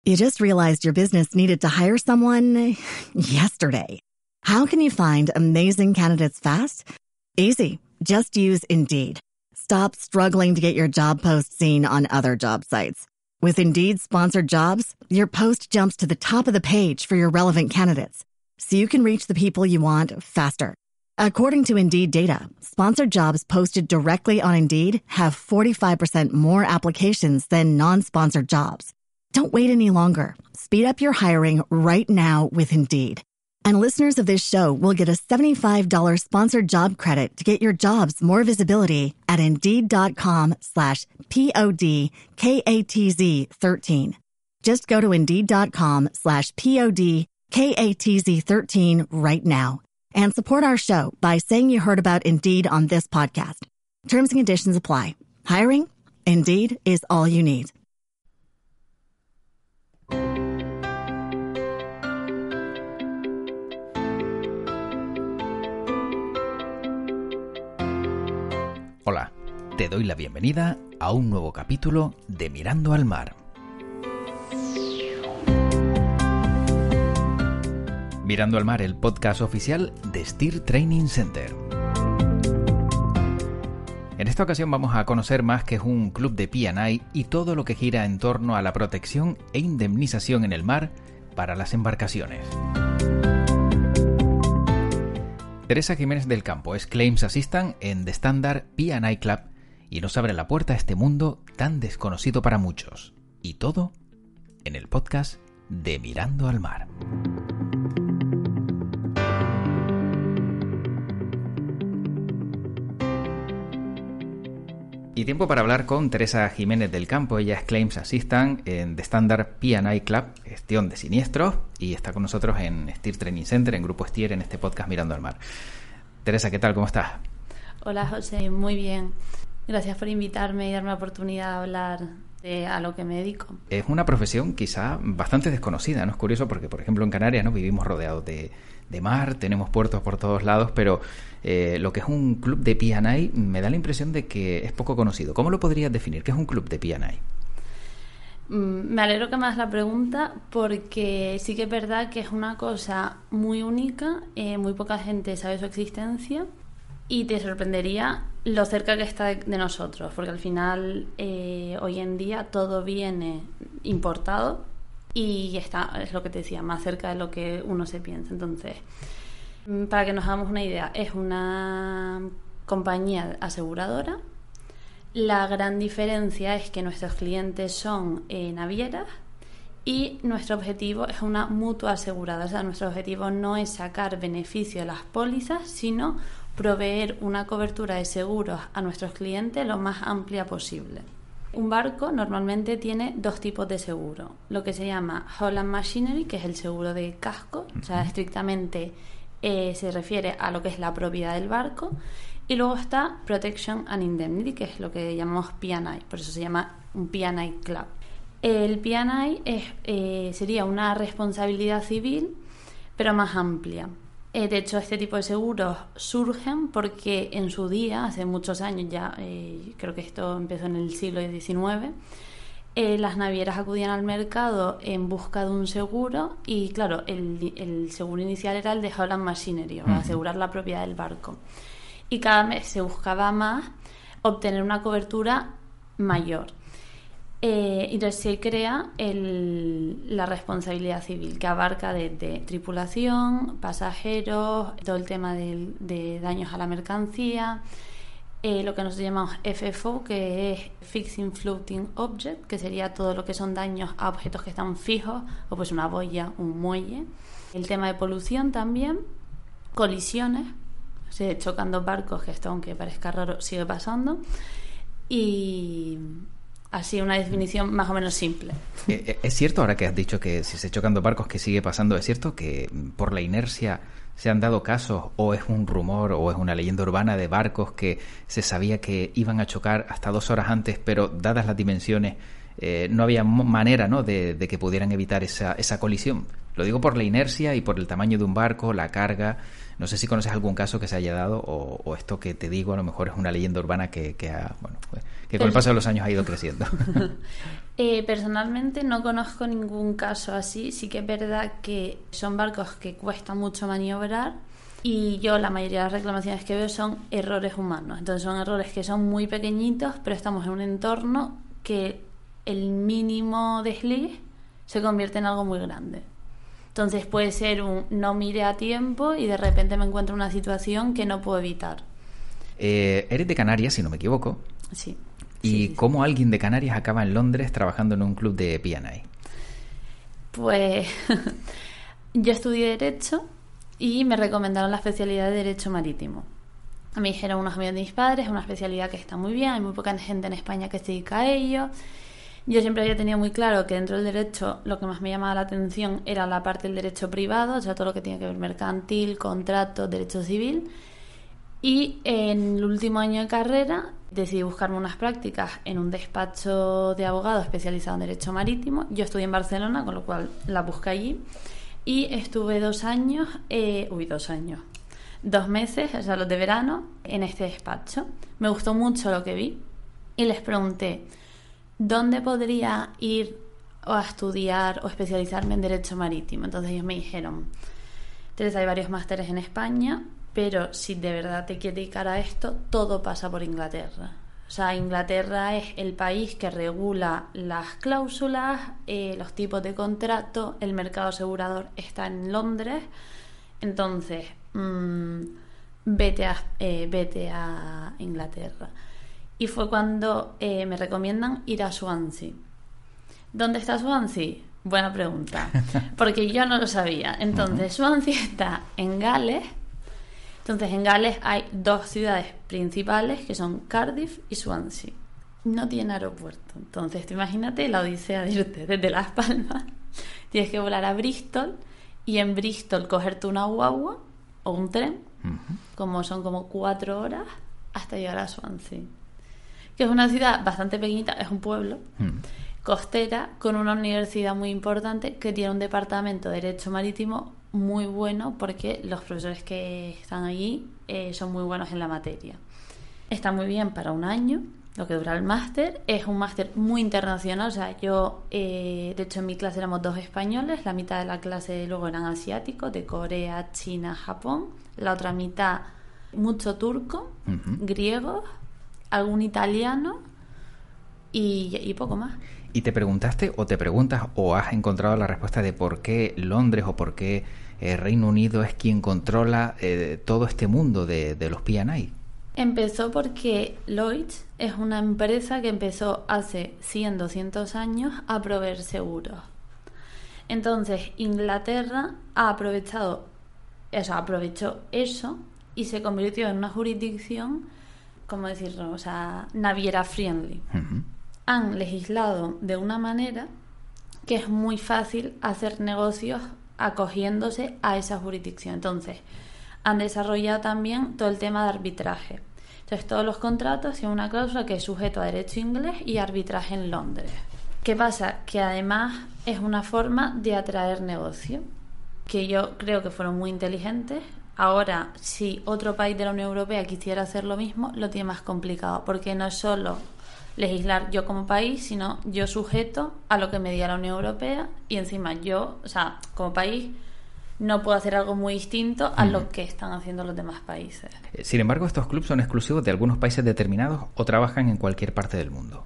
You just realized your business needed to hire someone yesterday. How can you find amazing candidates fast? Easy. Just use Indeed. Stop struggling to get your job post seen on other job sites. With Indeed sponsored jobs, your post jumps to the top of the page for your relevant candidates, so you can reach the people you want faster. According to Indeed data, sponsored jobs posted directly on Indeed have 45% more applications than non-sponsored jobs. Don't wait any longer. Speed up your hiring right now with Indeed. And listeners of this show will get a $75 sponsored job credit to get your jobs more visibility at Indeed.com/PODKATZ13. Just go to Indeed.com/PODKATZ13 right now and support our show by saying you heard about Indeed on this podcast. Terms and conditions apply. Hiring? Indeed is all you need. Hola, te doy la bienvenida a un nuevo capítulo de Mirando al Mar. Mirando al Mar, el podcast oficial de Steer Training Center. En esta ocasión vamos a conocer más qué es un club de P&I y todo lo que gira en torno a la protección e indemnización en el mar para las embarcaciones. Teresa Jiménez del Campo es Claims Assistant en The Standard P&I Club y nos abre la puerta a este mundo tan desconocido para muchos. Y todo en el podcast de Mirando al Mar. Y tiempo para hablar con Teresa Jiménez del Campo. Ella es Claims Assistant en The Standard P&I Club, gestión de siniestros, y está con nosotros en Steer Training Center, en Grupo Steer, en este podcast Mirando al Mar. Teresa, ¿qué tal? ¿Cómo estás? Hola, José. Muy bien. Gracias por invitarme y darme la oportunidad de hablar a lo que me dedico. Es una profesión quizá bastante desconocida, ¿no? Es curioso porque, por ejemplo, en Canarias, ¿no?, vivimos rodeados de mar, tenemos puertos por todos lados, pero lo que es un club de P&I me da la impresión de que es poco conocido. ¿Cómo lo podrías definir? ¿Qué es un club de P&I? Me alegro que me hagas la pregunta porque sí que es verdad que es una cosa muy única, muy poca gente sabe su existencia y te sorprendería lo cerca que está de nosotros, porque al final hoy en día todo viene importado y está, es lo que te decía, más cerca de lo que uno se piensa. Entonces, para que nos hagamos una idea, es una compañía aseguradora. La gran diferencia es que nuestros clientes son navieras y nuestro objetivo es una mutua asegurada. O sea, nuestro objetivo no es sacar beneficio de las pólizas, sino proveer una cobertura de seguros a nuestros clientes lo más amplia posible. Un barco normalmente tiene dos tipos de seguro. Lo que se llama Hull and Machinery, que es el seguro de casco, o sea, estrictamente se refiere a lo que es la propiedad del barco. Y luego está Protection and Indemnity, que es lo que llamamos P&I, por eso se llama un P&I Club. El P&I sería una responsabilidad civil, pero más amplia. De hecho, este tipo de seguros surgen porque en su día, hace muchos años ya, creo que esto empezó en el siglo XIX, las navieras acudían al mercado en busca de un seguro y, claro, el seguro inicial era el de Hull and Machinery, para asegurar la propiedad del barco. Y cada mes se buscaba más obtener una cobertura mayor. Entonces se crea la responsabilidad civil, que abarca desde tripulación, pasajeros, todo el tema de daños a la mercancía, lo que nosotros llamamos FFO, que es Fixing Floating Object, que sería todo lo que son daños a objetos que están fijos, o pues una boya, un muelle. El tema de polución también, colisiones, se chocan dos barcos, que esto, aunque parezca raro, sigue pasando, y así una definición más o menos simple. ¿Es cierto, ahora que has dicho que si se chocan dos barcos que sigue pasando, es cierto que por la inercia se han dado casos, o es un rumor o es una leyenda urbana de barcos que se sabía que iban a chocar hasta 2 horas antes, pero dadas las dimensiones no había manera, ¿no?, de que pudieran evitar esa colisión. Lo digo por la inercia y por el tamaño de un barco, la carga. No sé si conoces algún caso que se haya dado o esto que te digo a lo mejor es una leyenda urbana que con el paso de los años ha ido creciendo. Personalmente no conozco ningún caso así. Sí que es verdad que son barcos que cuesta mucho maniobrar y yo la mayoría de las reclamaciones que veo son errores humanos. Entonces son errores que son muy pequeñitos, pero estamos en un entorno que el mínimo desliz se convierte en algo muy grande. Entonces puede ser no mire a tiempo y de repente me encuentro en una situación que no puedo evitar. Eres de Canarias, si no me equivoco. Sí. ¿Y cómo alguien de Canarias acaba en Londres trabajando en un club de P&I? Pues yo estudié Derecho y me recomendaron la especialidad de Derecho Marítimo. Me dijeron unos amigos de mis padres, es una especialidad que está muy bien, hay muy poca gente en España que se dedica a ello. Yo siempre había tenido muy claro que dentro del derecho lo que más me llamaba la atención era la parte del derecho privado, o sea, todo lo que tiene que ver mercantil, contrato, derecho civil. Y en el último año de carrera decidí buscarme unas prácticas en un despacho de abogado especializado en derecho marítimo. Yo estudié en Barcelona, con lo cual la busqué allí. Y estuve 2 meses, o sea, los de verano, en este despacho. Me gustó mucho lo que vi y les pregunté ¿dónde podría ir a estudiar o especializarme en Derecho Marítimo? Entonces ellos me dijeron, Teresa, hay varios másteres en España, pero si de verdad te quieres dedicar a esto, todo pasa por Inglaterra. O sea, Inglaterra es el país que regula las cláusulas, los tipos de contrato, el mercado asegurador está en Londres. Entonces, vete a Inglaterra. Y fue cuando me recomiendan ir a Swansea. ¿Dónde está Swansea? Buena pregunta, porque yo no lo sabía. Entonces, Swansea está en Gales. Entonces, en Gales hay 2 ciudades principales, que son Cardiff y Swansea. No tiene aeropuerto. Entonces, tú imagínate la odisea de irte desde Las Palmas. Tienes que volar a Bristol y en Bristol cogerte una guagua o un tren, son como 4 horas hasta llegar a Swansea. Que es una ciudad bastante pequeñita, es un pueblo costera con una universidad muy importante que tiene un departamento de Derecho Marítimo muy bueno porque los profesores que están allí son muy buenos en la materia. Está muy bien para 1 año, lo que dura el máster. Es un máster muy internacional, o sea, yo de hecho en mi clase éramos 2 españoles, la mitad de la clase luego eran asiáticos, de Corea, China, Japón, la otra mitad mucho turco, griegos, algún italiano y poco más. ¿Y te preguntaste o te preguntas o has encontrado la respuesta de por qué Londres o por qué Reino Unido es quien controla todo este mundo de los P&I? Empezó porque Lloyds es una empresa que empezó hace 100, 200 años a proveer seguros. Entonces Inglaterra aprovechó eso y se convirtió en una jurisdicción, ¿cómo decirlo? O sea, naviera friendly. Han legislado de una manera que es muy fácil hacer negocios acogiéndose a esa jurisdicción. Entonces, han desarrollado también todo el tema de arbitraje. Entonces, todos los contratos tienen una cláusula que es sujeto a derecho inglés y arbitraje en Londres. ¿Qué pasa? Que además es una forma de atraer negocio, que yo creo que fueron muy inteligentes. Ahora, si otro país de la Unión Europea quisiera hacer lo mismo, lo tiene más complicado, porque no es solo legislar yo como país, sino yo sujeto a lo que me diga la Unión Europea y encima yo, o sea, como país no puedo hacer algo muy distinto a lo que están haciendo los demás países. Sin embargo, ¿estos clubes son exclusivos de algunos países determinados o trabajan en cualquier parte del mundo?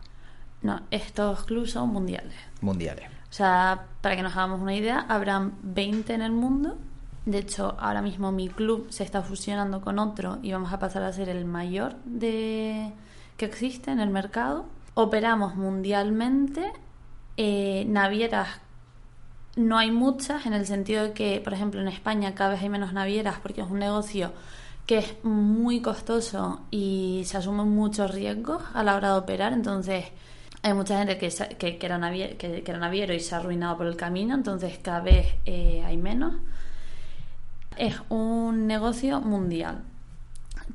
No, estos clubes son mundiales. Mundiales. O sea, para que nos hagamos una idea, habrán 20 en el mundo. De hecho, ahora mismo mi club se está fusionando con otro y vamos a pasar a ser el mayor que existe en el mercado. Operamos mundialmente. Navieras no hay muchas, en el sentido de que, por ejemplo, en España cada vez hay menos navieras porque es un negocio que es muy costoso y se asumen muchos riesgos a la hora de operar. Entonces hay mucha gente que era naviero y se ha arruinado por el camino, entonces cada vez hay menos. Es un negocio mundial.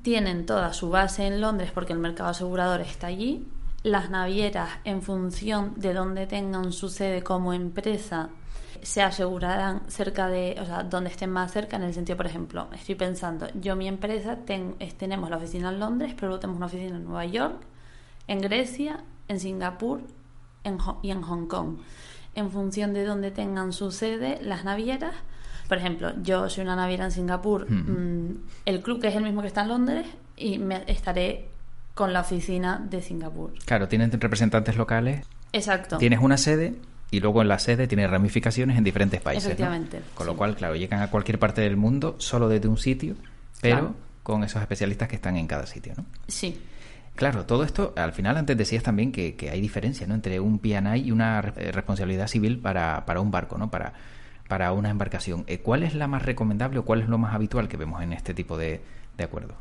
Tienen toda su base en Londres porque el mercado asegurador está allí. las navieras, en función de dónde tengan su sede como empresa, se asegurarán cerca de, o sea, donde estén más cerca, en el sentido, por ejemplo, estoy pensando, mi empresa tenemos la oficina en Londres, pero luego tenemos una oficina en Nueva York, en Grecia, en Singapur y en Hong Kong. En función de dónde tengan su sede las navieras, por ejemplo, yo soy una naviera en Singapur, el club, que es el mismo que está en Londres, y estaré con la oficina de Singapur. Claro, tienen representantes locales. Exacto. Tienes una sede y luego en la sede tiene ramificaciones en diferentes países. Efectivamente. ¿No? Con lo cual, claro, llegan a cualquier parte del mundo solo desde un sitio, pero claro, con esos especialistas que están en cada sitio, ¿no? Sí. Claro, todo esto, al final, antes decías también que hay diferencia, ¿no?, entre un P&I y una responsabilidad civil para un barco, ¿no?, para una embarcación. ¿Cuál es la más recomendable o cuál es lo más habitual que vemos en este tipo de acuerdo?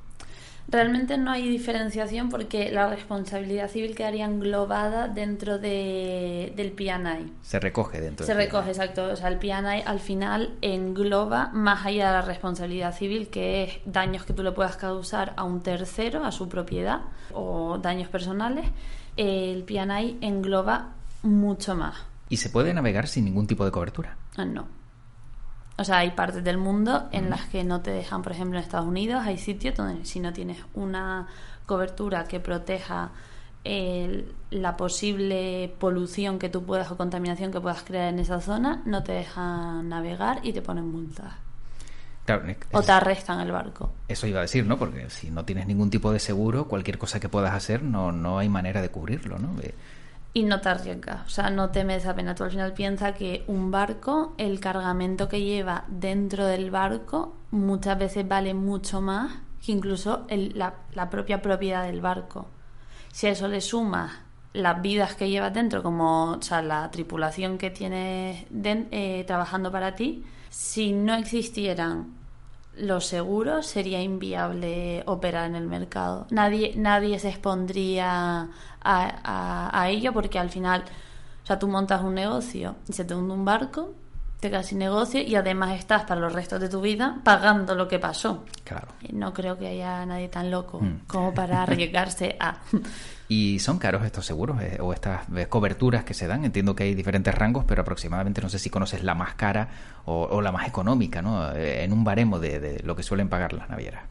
Realmente no hay diferenciación porque la responsabilidad civil quedaría englobada dentro del P&I. Se recoge dentro del P&I. Se recoge, exacto. O sea, el P&I al final engloba más allá de la responsabilidad civil, que es daños que tú le puedas causar a un tercero, a su propiedad, o daños personales. El P&I engloba mucho más. ¿Y se puede navegar sin ningún tipo de cobertura? No. O sea, hay partes del mundo en las que no te dejan, por ejemplo, en Estados Unidos hay sitios donde si no tienes una cobertura que proteja la posible polución que tú puedas o contaminación que puedas crear en esa zona, no te dejan navegar y te ponen multas. Claro, o te arrestan el barco. Eso iba a decir, ¿no? Porque si no tienes ningún tipo de seguro, cualquier cosa que puedas hacer no hay manera de cubrirlo, ¿no? Y no te arriesgas, o sea, no te merece la pena. Tú al final piensas que un barco, el cargamento que lleva dentro del barco, muchas veces vale mucho más que incluso la propia propiedad del barco. Si a eso le sumas las vidas que llevas dentro, como, o sea, la tripulación que tienes trabajando para ti, si no existieran los seguros, sería inviable operar en el mercado. Nadie se expondría a ello, porque al final, o sea, tú montas un negocio y se te hunde un barco, te quedas sin negocio y además estás para los restos de tu vida pagando lo que pasó. Claro. No creo que haya nadie tan loco como para arriesgarse a... ¿Y son caros estos seguros o estas coberturas que se dan? Entiendo que hay diferentes rangos, pero aproximadamente, no sé si conoces la más cara o la más económica, ¿no?, en un baremo de lo que suelen pagar las navieras.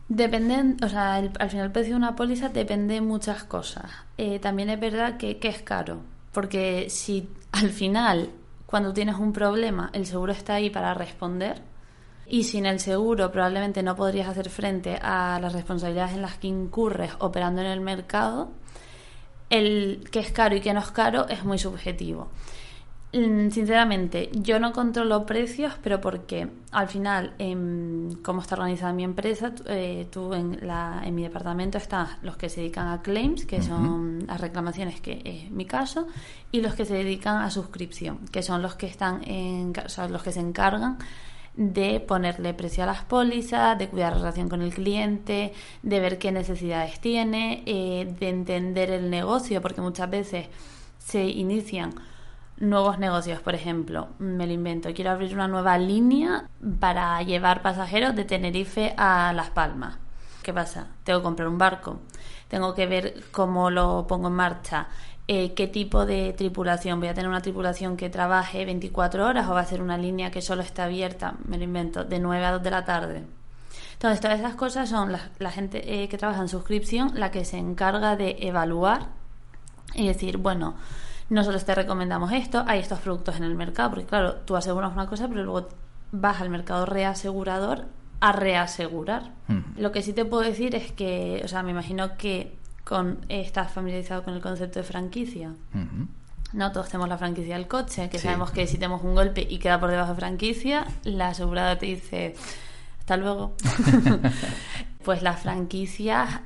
Dependen, o sea, al final el precio de una póliza depende de muchas cosas. También es verdad que es caro, porque si al final, cuando tienes un problema, el seguro está ahí para responder, y sin el seguro probablemente no podrías hacer frente a las responsabilidades en las que incurres operando en el mercado, el que es caro y que no es caro es muy subjetivo. Sinceramente, yo no controlo precios, pero porque al final, como está organizada mi empresa, tú en mi departamento están los que se dedican a claims, que son las reclamaciones, que es mi caso, y los que se dedican a suscripción, que son los que están los que se encargan de ponerle precio a las pólizas, de cuidar la relación con el cliente, de ver qué necesidades tiene, de entender el negocio, porque muchas veces se inician nuevos negocios. Por ejemplo, me lo invento, quiero abrir una nueva línea para llevar pasajeros de Tenerife a Las Palmas. ¿Qué pasa? Tengo que comprar un barco, tengo que ver cómo lo pongo en marcha, qué tipo de tripulación. ¿Voy a tener una tripulación que trabaje 24 horas o va a ser una línea que solo está abierta, me lo invento, de 9 a 2 de la tarde? Entonces, todas esas cosas son la gente que trabaja en suscripción la que se encarga de evaluar y decir, bueno, nosotros te recomendamos esto, hay estos productos en el mercado, porque claro, tú aseguras una cosa, pero luego vas al mercado reasegurador a reasegurar. Lo que sí te puedo decir es que, o sea, me imagino que estás familiarizado con el concepto de franquicia. No, todos tenemos la franquicia del coche, que sí, sabemos que si tenemos un golpe y queda por debajo de franquicia, la aseguradora te dice hasta luego. Pues las franquicias,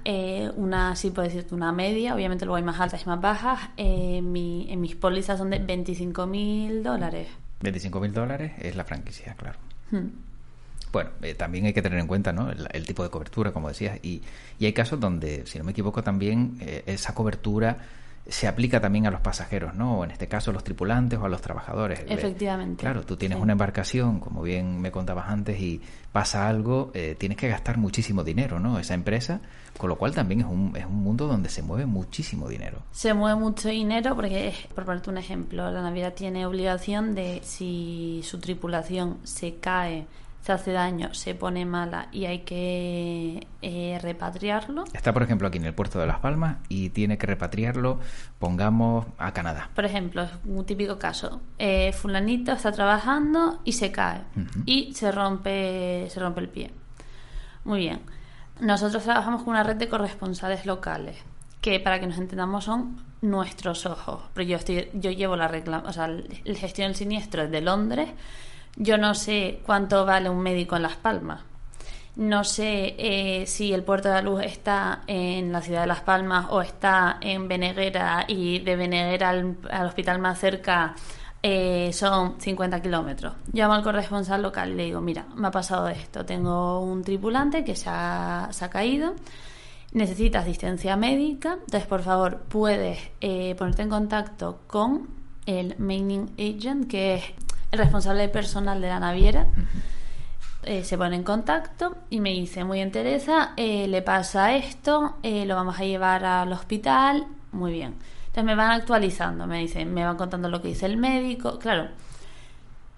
una sí puedo decirte una media, obviamente luego hay más altas y más bajas. En mis pólizas son de $25,000. $25,000 es la franquicia, claro. Bueno, también hay que tener en cuenta, ¿no?, el tipo de cobertura, como decías, y hay casos donde, si no me equivoco, también esa cobertura se aplica también a los pasajeros, ¿no? O en este caso a los tripulantes o a los trabajadores. Efectivamente. Claro, tú tienes una embarcación, como bien me contabas antes, y pasa algo, tienes que gastar muchísimo dinero, ¿no? Esa empresa, con lo cual también es un mundo donde se mueve muchísimo dinero. Se mueve mucho dinero porque, por ponerte un ejemplo, la naviera tiene obligación de, si su tripulación se cae, se hace daño, se pone mala y hay que repatriarlo. Está, por ejemplo, aquí en el puerto de Las Palmas y tiene que repatriarlo, pongamos, a Canadá. Por ejemplo, es un típico caso. Fulanito está trabajando y se cae y se rompe el pie. Muy bien. Nosotros trabajamos con una red de corresponsales locales que, para que nos entendamos, son nuestros ojos. Pero yo llevo la gestión del siniestro desde Londres. Yo no sé cuánto vale un médico en Las Palmas. No sé si el Puerto de la Luz está en la ciudad de Las Palmas o está en Beneguera, y de Beneguera al hospital más cerca son 50 kilómetros. Llamo al corresponsal local y le digo: mira, me ha pasado esto. Tengo un tripulante que se ha caído. Necesita asistencia médica. Entonces, por favor, puedes ponerte en contacto con el Maining Agent, que es el responsable personal de la naviera. Se pone en contacto y me dice: muy bien, Teresa, le pasa esto, lo vamos a llevar al hospital. Muy bien. Entonces me van actualizando, me van contando lo que dice el médico. Claro,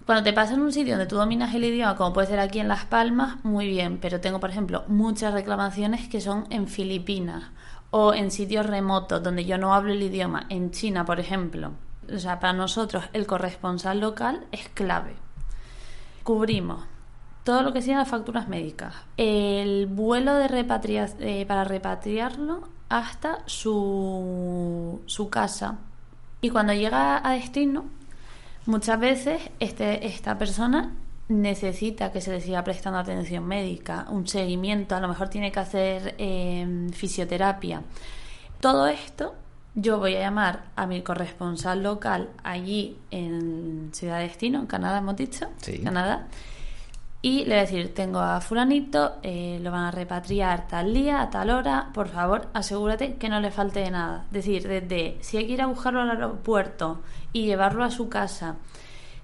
cuando te pasa en un sitio donde tú dominas el idioma, como puede ser aquí en Las Palmas, muy bien, pero tengo, por ejemplo, muchas reclamaciones que son en Filipinas o en sitios remotos donde yo no hablo el idioma, en China, por ejemplo. O sea, para nosotros el corresponsal local es clave. Cubrimos todo lo que sean las facturas médicas, el vuelo de para repatriarlo hasta su casa. Y cuando llega a destino, muchas veces esta persona necesita que se le siga prestando atención médica, un seguimiento, a lo mejor tiene que hacer fisioterapia. Todo esto yo voy a llamar a mi corresponsal local allí en Ciudad de Destino, en Canadá, hemos dicho, sí. Canadá, y le voy a decir: tengo a fulanito, lo van a repatriar tal día, a tal hora, por favor, asegúrate que no le falte de nada. Es decir, desde si hay que ir a buscarlo al aeropuerto y llevarlo a su casa,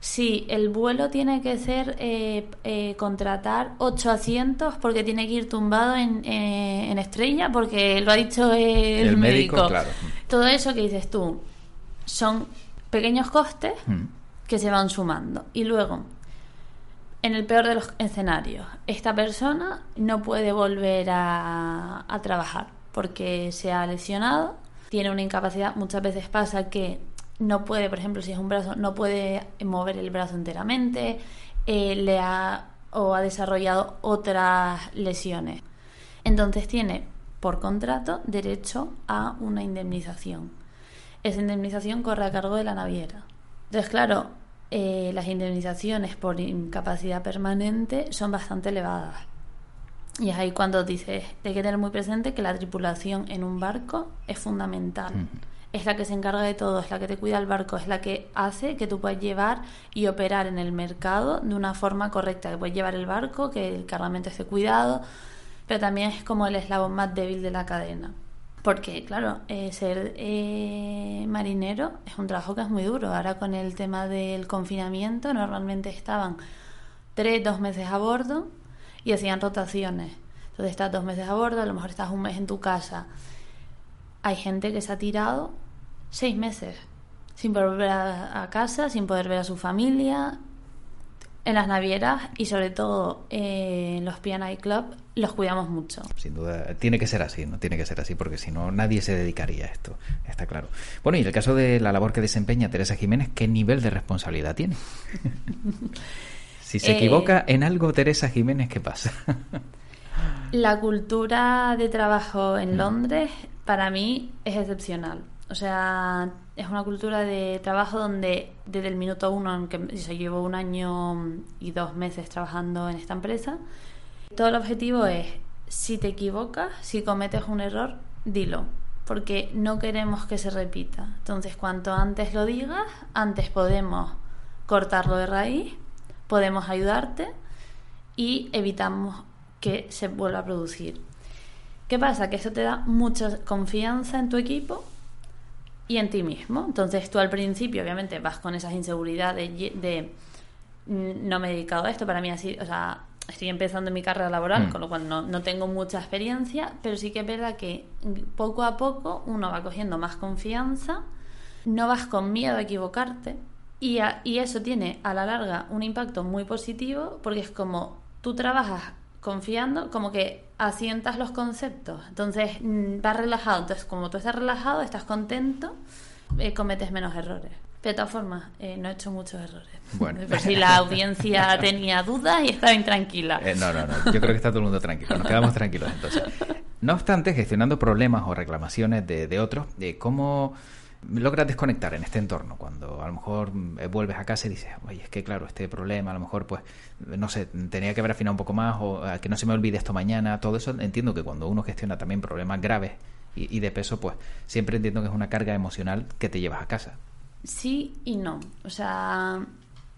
si el vuelo tiene que ser contratar 8 asientos porque tiene que ir tumbado en estrella porque lo ha dicho el médico. Claro. Todo eso que dices tú son pequeños costes que se van sumando. Y luego, en el peor de los escenarios, esta persona no puede volver a trabajar porque se ha lesionado, tiene una incapacidad. Muchas veces pasa que no puede, por ejemplo, si es un brazo, no puede mover el brazo enteramente, ha desarrollado otras lesiones. Entonces tiene, por contrato, derecho a una indemnización. Esa indemnización corre a cargo de la naviera. Entonces, claro, las indemnizaciones por incapacidad permanente son bastante elevadas. Y es ahí cuando dices: hay que tener muy presente que la tripulación en un barco es fundamental. Es la que se encarga de todo, es la que te cuida el barco, es la que hace que tú puedas llevar y operar en el mercado de una forma correcta, que puedes llevar el barco, que el cargamento esté cuidado, pero también es como el eslabón más débil de la cadena. Porque, claro, ser marinero es un trabajo que es muy duro. Ahora, con el tema del confinamiento, normalmente estaban 2 meses a bordo y hacían rotaciones. Entonces estás 2 meses a bordo, a lo mejor estás 1 mes en tu casa. Hay gente que se ha tirado 6 meses sin poder volver a casa, sin poder ver a su familia. En las navieras y sobre todo en los P&I Club los cuidamos mucho. Sin duda, tiene que ser así, ¿no? Tiene que ser así, porque si no, nadie se dedicaría a esto, está claro. Bueno, y en el caso de la labor que desempeña Teresa Jiménez, ¿qué nivel de responsabilidad tiene? Si se equivoca en algo, Teresa Jiménez, ¿qué pasa? La cultura de trabajo en Londres, para mí, es excepcional. O sea, es una cultura de trabajo donde desde el minuto 1, en que yo llevo 1 año y 2 meses trabajando en esta empresa, todo el objetivo es: si te equivocas, si cometes un error, dilo, porque no queremos que se repita. Entonces, cuanto antes lo digas, antes podemos cortarlo de raíz, podemos ayudarte y evitamos que se vuelva a producir. ¿Qué pasa? Que eso te da mucha confianza en tu equipo. y en ti mismo. Entonces tú al principio obviamente vas con esas inseguridades de no me he dedicado a esto, para mí así, o sea, estoy empezando mi carrera laboral, con lo cual no tengo mucha experiencia, pero sí que es verdad que poco a poco uno va cogiendo más confianza, no vas con miedo a equivocarte y eso tiene a la larga un impacto muy positivo porque es como tú trabajas confiando, como que asientas los conceptos, entonces vas relajado, entonces como tú estás relajado, estás contento, cometes menos errores. De todas formas, no he hecho muchos errores. Bueno. Por si la audiencia tenía dudas y estaba intranquila. No. Yo creo que está todo el mundo tranquilo. Nos quedamos tranquilos entonces. No obstante, gestionando problemas o reclamaciones de otros, ¿cómo logras desconectar en este entorno? Cuando a lo mejor vuelves a casa y dices, oye, es que claro, este problema a lo mejor, pues, no sé, tenía que haber afinado un poco más o que no se me olvide esto mañana. Todo eso entiendo que cuando uno gestiona también problemas graves y de peso, pues siempre entiendo que es una carga emocional que te llevas a casa. Sí y no. O sea,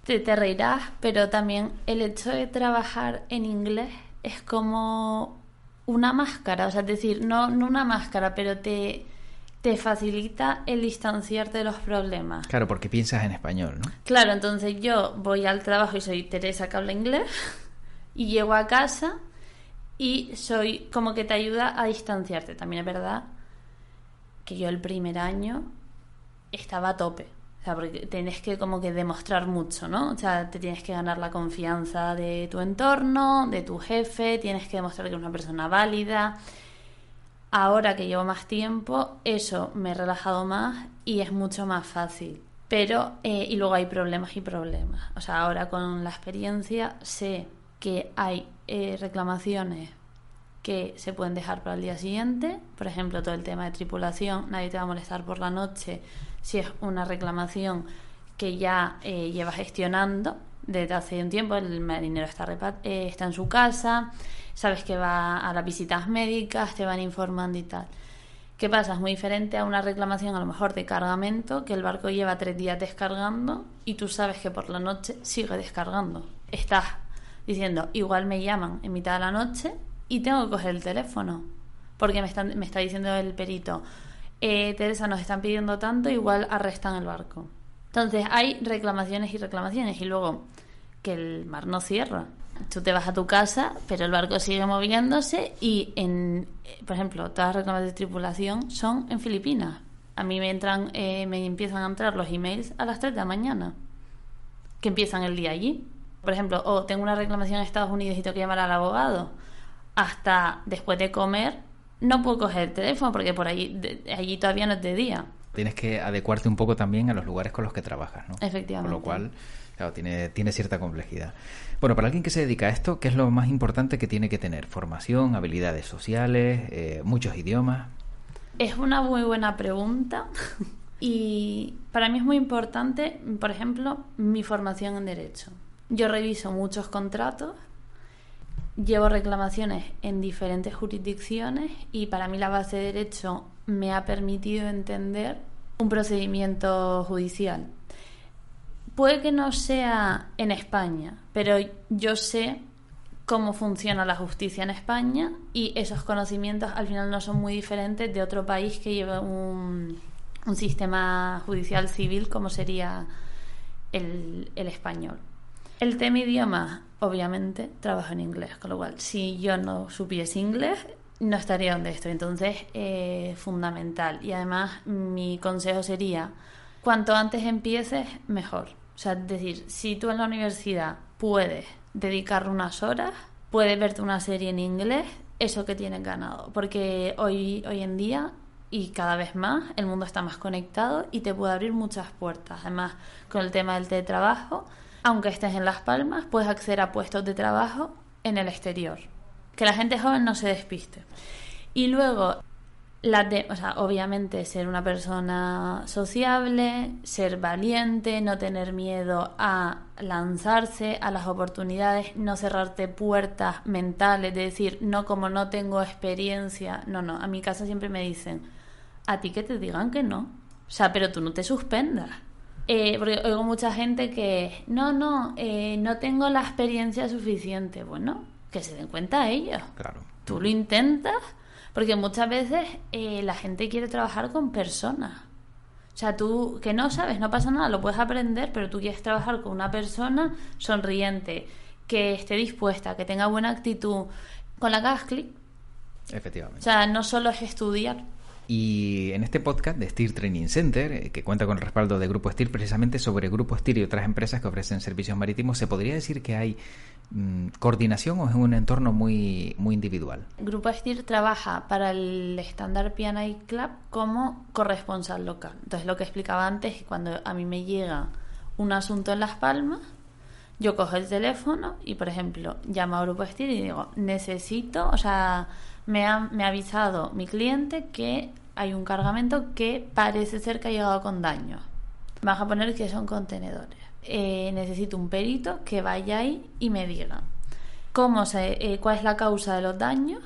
te reirás, pero también el hecho de trabajar en inglés es como una máscara. O sea, es decir, no una máscara, pero te facilita el distanciarte de los problemas. Claro, porque piensas en español, ¿no? Claro, entonces yo voy al trabajo y soy Teresa que habla inglés y llego a casa y soy como que te ayuda a distanciarte. También es verdad que yo el primer año estaba a tope, o sea, porque tienes que como que demostrar mucho, ¿no? O sea, te tienes que ganar la confianza de tu entorno, de tu jefe, tienes que demostrar que eres una persona válida. Ahora que llevo más tiempo, eso me he relajado más y es mucho más fácil. Pero, y luego hay problemas y problemas. O sea, ahora con la experiencia sé que hay reclamaciones que se pueden dejar para el día siguiente. Por ejemplo, todo el tema de tripulación, nadie te va a molestar por la noche si es una reclamación que ya llevas gestionando desde hace un tiempo. El marinero está en su casa, sabes que va a las visitas médicas, te van informando y tal. ¿Qué pasa? Es muy diferente a una reclamación a lo mejor de cargamento, que el barco lleva 3 días descargando y tú sabes que por la noche sigue descargando. Estás diciendo, igual me llaman en mitad de la noche y tengo que coger el teléfono porque me está diciendo el perito, Teresa, nos están pidiendo tanto, igual arrestan el barco. Entonces hay reclamaciones y reclamaciones y luego que el mar no cierra. Tú te vas a tu casa, pero el barco sigue moviéndose y, por ejemplo, todas las reclamaciones de tripulación son en Filipinas. A mí me empiezan a entrar los emails a las 3 de la mañana, que empiezan el día allí. Por ejemplo, tengo una reclamación en Estados Unidos y tengo que llamar al abogado. Hasta después de comer no puedo coger el teléfono porque por allí todavía no es de día. Tienes que adecuarte un poco también a los lugares con los que trabajas, ¿no? Efectivamente. Con lo cual, claro, tiene cierta complejidad. Bueno, para alguien que se dedica a esto, ¿qué es lo más importante que tiene que tener? ¿Formación, habilidades sociales, muchos idiomas? Es una muy buena pregunta y para mí es muy importante, por ejemplo, mi formación en Derecho. Yo reviso muchos contratos, llevo reclamaciones en diferentes jurisdicciones y para mí la base de Derecho me ha permitido entender un procedimiento judicial. Puede que no sea en España, pero yo sé cómo funciona la justicia en España y esos conocimientos al final no son muy diferentes de otro país que lleva un sistema judicial civil como sería el español. El tema idioma, obviamente, trabajo en inglés, con lo cual si yo no supiese inglés no estaría donde estoy. Entonces, fundamental. Y además mi consejo sería, cuanto antes empieces, mejor. O sea, es decir, si tú en la universidad puedes dedicarle unas horas, puedes verte una serie en inglés, eso que tienes ganado. Porque hoy en día, y cada vez más, el mundo está más conectado y te puede abrir muchas puertas. Además, con el tema del teletrabajo, aunque estés en Las Palmas, puedes acceder a puestos de trabajo en el exterior. Que la gente joven no se despiste. Y luego, obviamente ser una persona sociable, ser valiente, no tener miedo a lanzarse a las oportunidades, no cerrarte puertas mentales, de decir, no, como no tengo experiencia. No, a mi casa siempre me dicen, a ti que te digan que no. O sea, pero tú no te suspendas. Porque oigo mucha gente que no tengo la experiencia suficiente. Bueno, que se den cuenta ellos. Claro. Tú lo intentas, porque muchas veces la gente quiere trabajar con personas. O sea, tú que no sabes, no pasa nada, lo puedes aprender, pero tú quieres trabajar con una persona sonriente, que esté dispuesta, que tenga buena actitud, con la que hagas clic. Efectivamente. O sea, no solo es estudiar. Y en este podcast de Steer Training Center, que cuenta con el respaldo de Grupo Steer, precisamente sobre Grupo Steer y otras empresas que ofrecen servicios marítimos, ¿se podría decir que hay coordinación o es un entorno muy, muy individual? Grupo Steer trabaja para el Standard P&I Club como corresponsal local. Entonces, lo que explicaba antes, es cuando a mí me llega un asunto en Las Palmas, yo cojo el teléfono y, por ejemplo, llamo a Grupo Steer y digo, necesito, o sea, me ha avisado mi cliente que hay un cargamento que parece ser que ha llegado con daños. Vas a poner que son contenedores. Necesito un perito que vaya ahí y me diga cuál es la causa de los daños.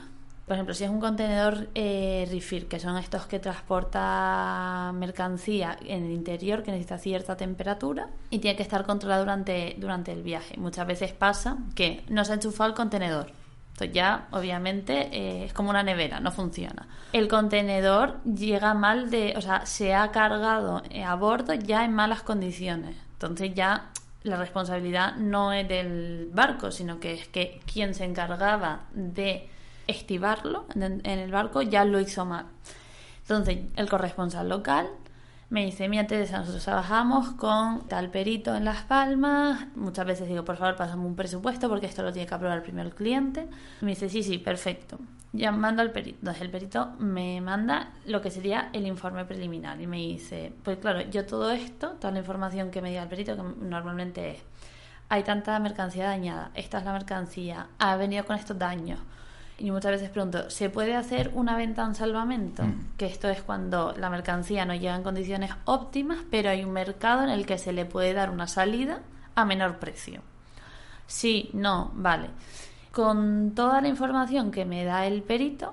Por ejemplo, si es un contenedor reefer, que son estos que transporta mercancía en el interior, que necesita cierta temperatura y tiene que estar controlado durante el viaje. Muchas veces pasa que no se ha enchufado el contenedor. Entonces ya, obviamente, es como una nevera, no funciona. El contenedor llega mal o sea, se ha cargado a bordo ya en malas condiciones. Entonces ya la responsabilidad no es del barco, sino que es que quien se encargaba de estibarlo en el barco ya lo hizo mal. Entonces el corresponsal local me dice, mira Teresa, nosotros trabajamos con tal perito en Las Palmas. Muchas veces digo, por favor, pásame un presupuesto porque esto lo tiene que aprobar primero el cliente. Me dice, sí, perfecto. Ya mando al perito. Entonces el perito me manda lo que sería el informe preliminar y me dice, pues claro, yo todo esto, toda la información que me diga el perito, que normalmente es, hay tanta mercancía dañada, esta es la mercancía, ha venido con estos daños. Y muchas veces pregunto, ¿se puede hacer una venta en salvamento? Que esto es cuando la mercancía no llega en condiciones óptimas, pero hay un mercado en el que se le puede dar una salida a menor precio. Sí, no, vale. Con toda la información que me da el perito,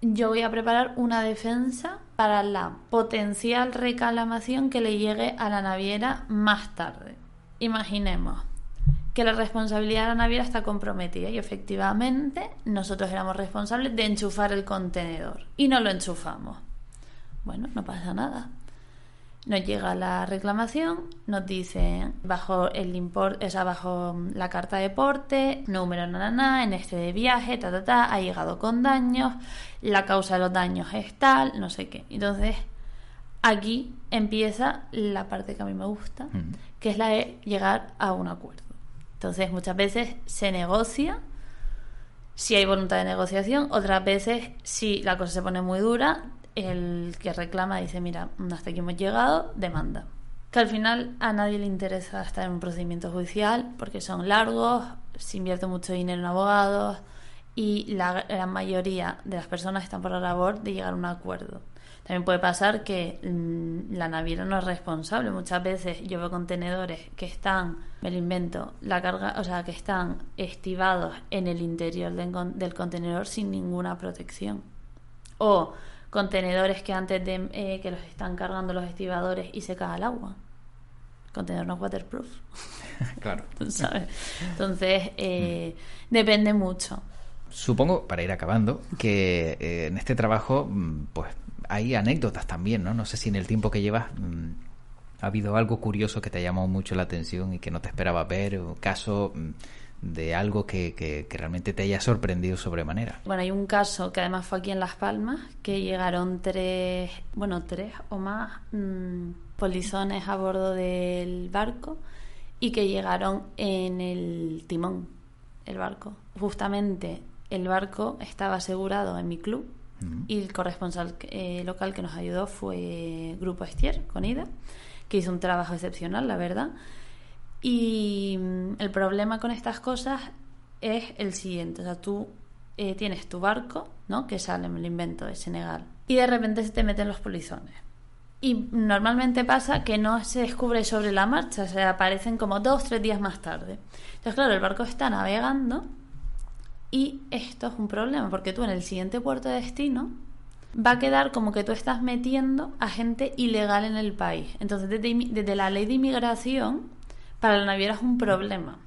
yo voy a preparar una defensa para la potencial reclamación que le llegue a la naviera más tarde. Imaginemos que la responsabilidad de la naviera está comprometida y efectivamente nosotros éramos responsables de enchufar el contenedor y no lo enchufamos. Bueno, no pasa nada. Nos llega la reclamación, nos dice bajo el import, o sea, bajo la carta de porte, número en este de viaje, ha llegado con daños, la causa de los daños es tal, no sé qué. Entonces, aquí empieza la parte que a mí me gusta, que es la de llegar a un acuerdo. Entonces, muchas veces se negocia si hay voluntad de negociación, otras veces, si la cosa se pone muy dura, el que reclama dice, mira, hasta aquí hemos llegado, demanda. Que al final a nadie le interesa estar en un procedimiento judicial porque son largos, se invierte mucho dinero en abogados y la gran mayoría de las personas están por la labor de llegar a un acuerdo. También puede pasar que la naviera no es responsable. Muchas veces yo veo contenedores que están, me lo invento, la carga, o sea, que están estivados en el interior del contenedor sin ninguna protección. O contenedores que antes de que los están cargando los estibadores y se cae el agua. El contenedor no es waterproof. Claro. ¿Sabes? Entonces, depende mucho. Supongo, para ir acabando, que en este trabajo, pues hay anécdotas también, ¿no? No sé si en el tiempo que llevas ha habido algo curioso que te ha llamado mucho la atención y que no te esperabas ver, o caso de algo que realmente te haya sorprendido sobremanera. Bueno, hay un caso que además fue aquí en Las Palmas, que llegaron tres o más polizones a bordo del barco y que llegaron en el timón, el barco. Justamente el barco estaba asegurado en mi club. Y el corresponsal local que nos ayudó fue Grupo Steer, con Ida, que hizo un trabajo excepcional, la verdad. Y el problema con estas cosas es el siguiente. O sea, tú tienes tu barco, ¿no?, que sale, me lo invento, de Senegal, y de repente se te meten los polizones. Y normalmente pasa que no se descubre sobre la marcha, o sea, aparecen como 2-3 días más tarde. Entonces, claro, el barco está navegando. Y esto es un problema, porque tú en el siguiente puerto de destino va a quedar como que tú estás metiendo a gente ilegal en el país. Entonces, desde la ley de inmigración, para la naviera es un problema.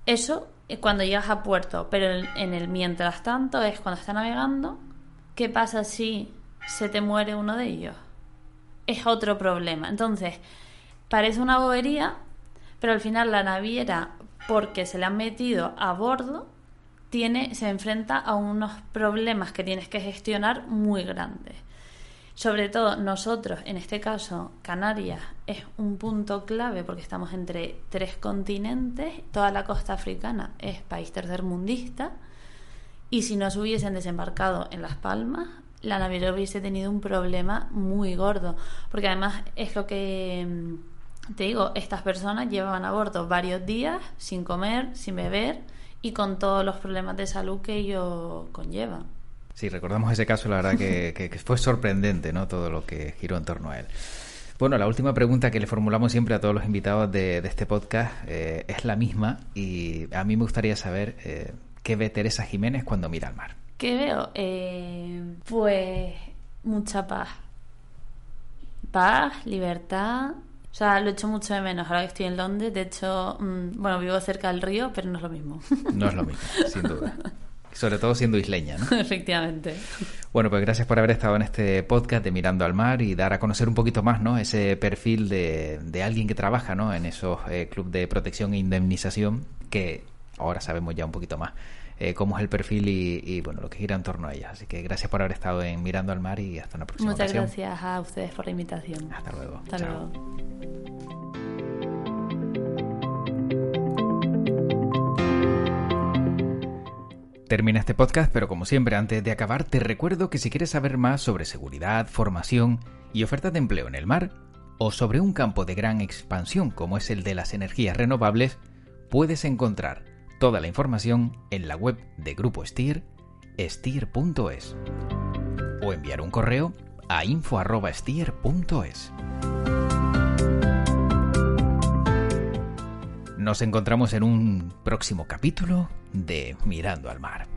Eso es cuando llegas a puerto, pero en el mientras tanto es cuando está navegando. ¿Qué pasa si se te muere uno de ellos? es otro problema. Entonces, parece una bobería, pero al final la naviera, porque se le han metido a bordo, se enfrenta a unos problemas que tienes que gestionar muy grandes. Sobre todo nosotros, en este caso Canarias, es un punto clave porque estamos entre 3 continentes, toda la costa africana es país tercermundista, y si nos hubiesen desembarcado en Las Palmas, la naviera hubiese tenido un problema muy gordo, porque además es lo que te digo, estas personas llevaban a bordo varios días sin comer, sin beber y con todos los problemas de salud que ello conlleva. Sí, recordamos ese caso, la verdad que fue sorprendente, ¿no? Todo lo que giró en torno a él. Bueno, la última pregunta que le formulamos siempre a todos los invitados de este podcast es la misma, y a mí me gustaría saber qué ve Teresa Jiménez cuando mira al mar. ¿Qué veo? Pues mucha paz. Paz, libertad. O sea, lo echo mucho de menos ahora que estoy en Londres. De hecho, bueno, vivo cerca del río, pero no es lo mismo. No es lo mismo, sin duda. Sobre todo siendo isleña, ¿no? Efectivamente. Bueno, pues gracias por haber estado en este podcast de Mirando al Mar y dar a conocer un poquito más, ¿no? Ese perfil de alguien que trabaja, ¿no? En esos clubes de protección e indemnización, que ahora sabemos ya un poquito más cómo es el perfil y bueno, lo que gira en torno a ellas. Así que gracias por haber estado en Mirando al Mar y hasta una próxima ocasión. Muchas gracias a ustedes por la invitación. Hasta luego. Hasta Chao. luego. Termina este podcast, pero como siempre, antes de acabar, te recuerdo que si quieres saber más sobre seguridad, formación y ofertas de empleo en el mar, o sobre un campo de gran expansión como es el de las energías renovables, puedes encontrar toda la información en la web de Grupo Steer, steer.es, o enviar un correo a info@steer.es. Nos encontramos en un próximo capítulo de Mirando al Mar.